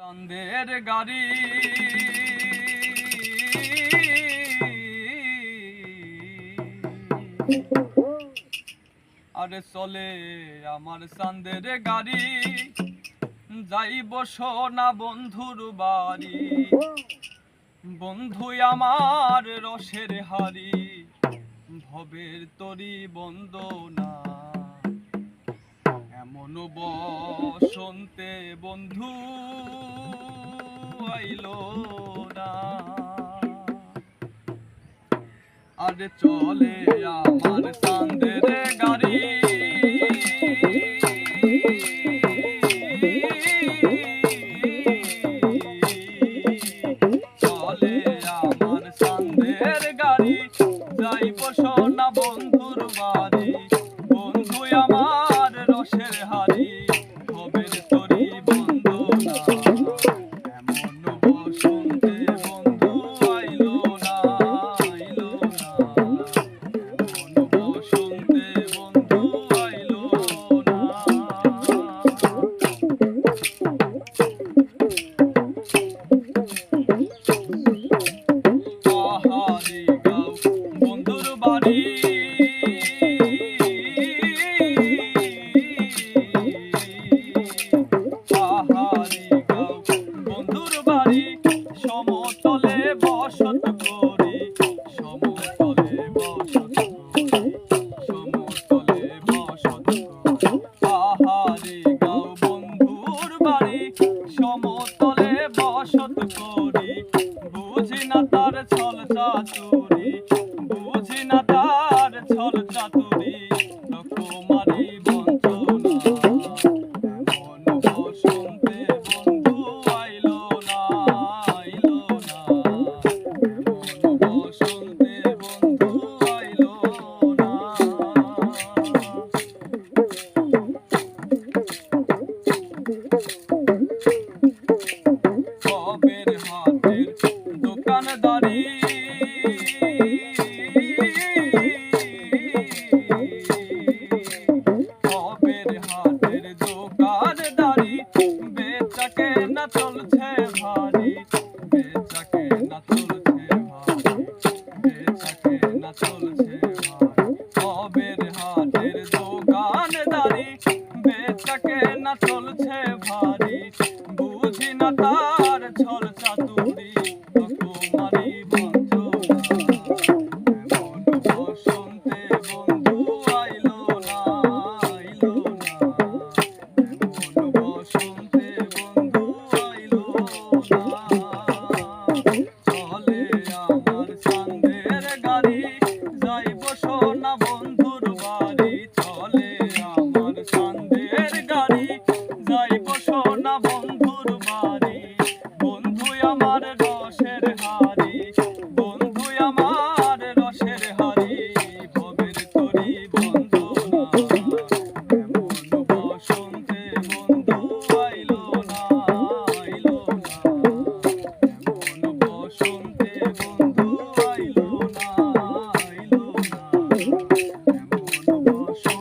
চাঁদের গাড়ি আরে চলে আমার চাঁদের গাড়ি, যাইব সোনা বন্ধুর বাড়ি। বন্ধু আমার রসের হাড়ি, ভবের তরি বন্দনা। এমন বসন্তে বন্ধু আইলো না। আরে চলে আমার চাঁদের গাড়ি, চলে আমার চাঁদের গাড়ি, যাইব সোনা বন্ধুর বাড়ি। বন্ধু আমার রসের হাড়ি, ভবের তরি বন্দনা। এমন বসন্তে বন্ধু আইলো না, আইলো না। এমন বসন্তে বন্ধু আইলো না। পাহাড়ি গাঁও বন্ধুর বাড়ি, পাহাড়ি গাঁও বন্ধুর বাড়ি। সমতলে বসত করি, সমতলে বসত করি, সমতলে বসত করি। পাহাড়ি গাঁও বন্ধুর বাড়ি, সমতলে বসত করি। বুঝি না তার ছল চাতুরি, বুঝি না তার ছল চাতুরি। রকমারি বঞ্চনা। এমন বসন্তে বন্ধু আইলো না, আইলো না। এমন বসন্তে বন্ধু আইলো না। ভবের হাটের দোকানদারি, ভবের হাটের দোকানদারি। বেচা কেনা চলছে ভারী, বেচা কেনা চলছে ভারী, বেচা কেনা চলছে ভারী। ভবের হাটের দোকানদারি, বেচা কেনা চলছে ভারী। বুঝি না তার ছল চাতুরি, রকমারি বঞ্চনা। এমন বসন্তে বন্ধু আইলো না, আইলো না। এমন বসন্তে বন্ধু আইলো না। চলে আমার চাঁদের গাড়ি, যাইব সোনা বন্ধুর বাড়ি। চলে আমার চাঁদের গাড়ি, যাইব সোনা বন্ধুর বাড়ি। বন্ধু আমার রসের হাড়ি, বন্ধু আমার রসের হাড়ি, ভবের তরি বন্দনা। এমন বসন্তে বন্ধু আইলো না, আইলো না। এমন বসন্তে বন্ধু আইলো না, আইলো না। এমন বসন্তে